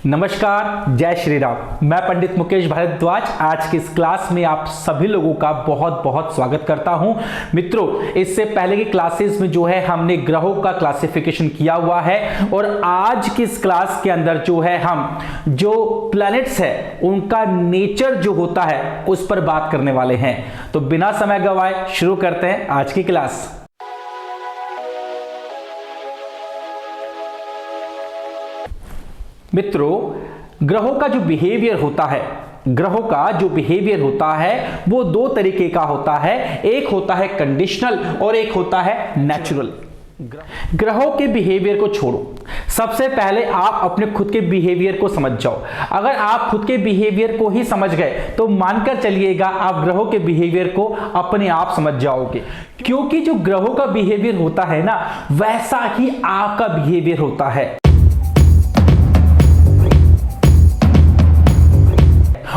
नमस्कार, जय श्री राम। मैं पंडित मुकेश भारद्वाज आज की इस क्लास में आप सभी लोगों का बहुत बहुत स्वागत करता हूं। मित्रों, इससे पहले की क्लासेस में जो है हमने ग्रहों का क्लासिफिकेशन किया हुआ है और आज की इस क्लास के अंदर जो है हम जो प्लैनेट्स है उनका नेचर जो होता है उस पर बात करने वाले हैं। तो बिना समय गवाए शुरू करते हैं आज की क्लास। मित्रों, ग्रहों का जो बिहेवियर होता है वो दो तरीके का होता है। एक होता है कंडीशनल और एक होता है नेचुरल। ग्रहों के बिहेवियर को छोड़ो, सबसे पहले आप अपने खुद के बिहेवियर को समझ जाओ। अगर आप खुद के बिहेवियर को ही समझ गए तो मानकर चलिएगा आप ग्रहों के बिहेवियर को अपने आप समझ जाओगे, क्योंकि जो ग्रहों का बिहेवियर होता है ना वैसा ही आपका बिहेवियर होता है।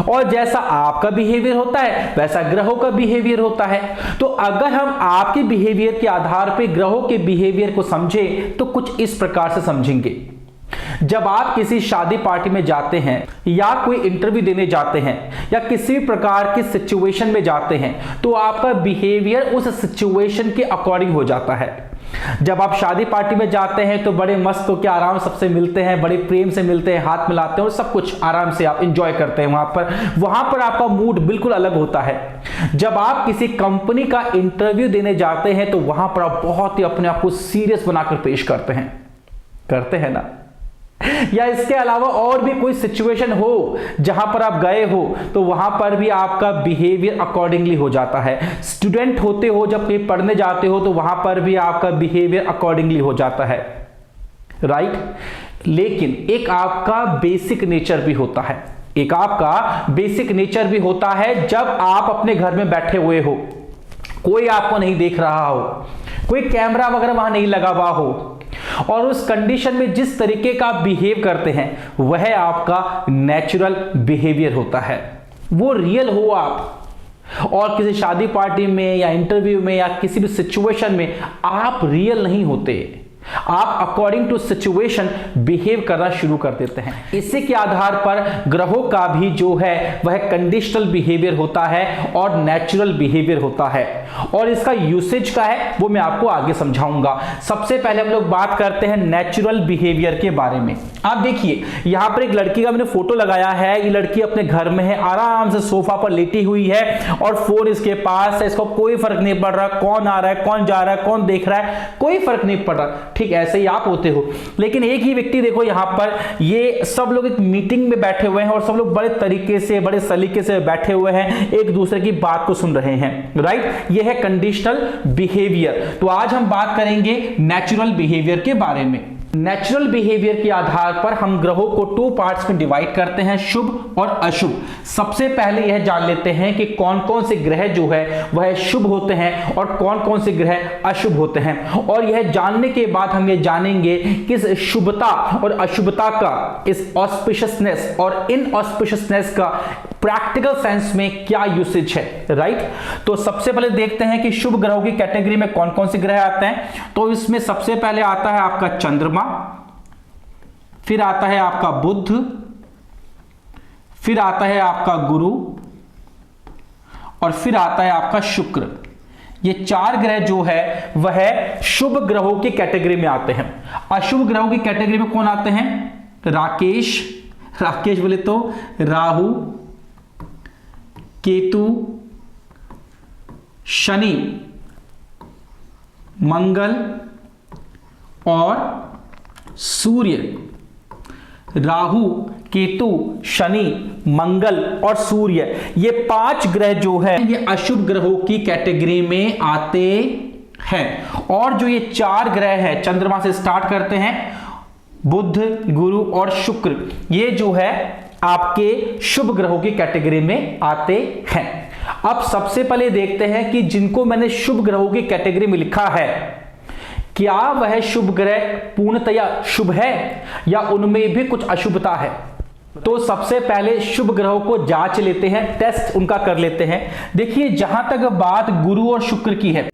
और जैसा आपका बिहेवियर होता है वैसा ग्रहों का बिहेवियर होता है। तो अगर हम आपके बिहेवियर के आधार पर ग्रहों के बिहेवियर को समझें तो कुछ इस प्रकार से समझेंगे। जब आप किसी शादी पार्टी में जाते हैं या कोई इंटरव्यू देने जाते हैं या किसी प्रकार की सिचुएशन में जाते हैं तो आपका बिहेवियर उस सिचुएशन के अकॉर्डिंग हो जाता है। जब आप शादी पार्टी में जाते हैं तो बड़े मस्त होकर आराम सबसे मिलते हैं, बड़े प्रेम से मिलते हैं, हाथ मिलाते हैं और सब कुछ आराम से आप एंजॉय करते हैं। वहां पर आपका मूड बिल्कुल अलग होता है। जब आप किसी कंपनी का इंटरव्यू देने जाते हैं तो वहां पर आप बहुत ही अपने आप को सीरियस बनाकर पेश करते हैं ना। या इसके अलावा और भी कोई सिचुएशन हो जहां पर आप गए हो तो वहां पर भी आपका बिहेवियर अकॉर्डिंगली हो जाता है। स्टूडेंट होते हो, जब कहीं पढ़ने जाते हो तो वहां पर भी आपका बिहेवियर अकॉर्डिंगली हो जाता है, राइट। लेकिन एक आपका बेसिक नेचर भी होता है। जब आप अपने घर में बैठे हुए हो, कोई आपको नहीं देख रहा हो, कोई कैमरा वगैरह वहां नहीं लगा हुआ हो और उस कंडीशन में जिस तरीके का बिहेव करते हैं वह आपका नेचुरल बिहेवियर होता है। वो रियल हो आप, और किसी शादी पार्टी में या इंटरव्यू में या किसी भी सिचुएशन में आप रियल नहीं होते। आप अकॉर्डिंग टू सिचुएशन बिहेव करना शुरू कर देते हैं। इसी के आधार पर ग्रहों का भी जो है वह कंडीशनल बिहेवियर होता है और नेचुरल बिहेवियर होता है। और इसका यूसेज का है वो मैं आपको आगे समझाऊंगा। सबसे पहले हम लोग बात करते हैं नेचुरल बिहेवियर के बारे में। आप देखिए यहां पर एक लड़की का मैंने फोटो लगाया है। ये लड़की अपने घर में है, आराम से सोफा पर लेटी हुई है और फोन इसके पास है। इसको कोई फर्क नहीं पड़ रहा कौन आ रहा है, कौन जा रहा है, कौन देख रहा है, कोई फर्क नहीं पड़ रहा। ठीक ऐसे ही आप होते हो। लेकिन एक ही व्यक्ति देखो यहां पर, ये सब लोग एक मीटिंग में बैठे हुए हैं और सब लोग बड़े तरीके से, बड़े सलीके से बैठे हुए हैं, एक दूसरे की बात को सुन रहे हैं, राइट। ये है कंडीशनल बिहेवियर। तो आज हम बात करेंगे नेचुरल बिहेवियर के बारे में। नेचुरल बिहेवियर के आधार पर हम ग्रहों को टू पार्ट्स में डिवाइड करते हैं, शुभ और अशुभ। सबसे पहले यह जान लेते हैं कि कौन कौन से ग्रह जो है वह शुभ होते हैं और कौन कौन से ग्रह अशुभ होते हैं। और यह जानने के बाद हम ये जानेंगे कि इस शुभता और अशुभता का, इस ऑस्पिशियसनेस और इनऑस्पिशियसनेस का प्रैक्टिकल सेंस में क्या यूसेज है, राइट। तो सबसे पहले देखते हैं कि शुभ ग्रहों की कैटेगरी में कौन कौन से ग्रह आते हैं। तो इसमें सबसे पहले आता है आपका चंद्रमा, फिर आता है आपका बुध, फिर आता है आपका गुरु और फिर आता है आपका शुक्र। ये चार ग्रह जो है वह शुभ ग्रहों की कैटेगरी में आते हैं। अशुभ ग्रहों की कैटेगरी में कौन आते हैं? राकेश बोले तो राहु, केतु, शनि, मंगल और सूर्य। राहु, केतु, शनि, मंगल और सूर्य, ये पांच ग्रह जो है ये अशुभ ग्रहों की कैटेगरी में आते हैं। और जो ये चार ग्रह है, चंद्रमा से स्टार्ट करते हैं, बुध, गुरु और शुक्र, ये जो है आपके शुभ ग्रहों की कैटेगरी में आते हैं। अब सबसे पहले देखते हैं कि जिनको मैंने शुभ ग्रहों की कैटेगरी में लिखा है, क्या वह शुभ ग्रह पूर्णतया शुभ है या उनमें भी कुछ अशुभता है। तो सबसे पहले शुभ ग्रहों को जांच लेते हैं, टेस्ट उनका कर लेते हैं। देखिए जहां तक बात गुरु और शुक्र की है,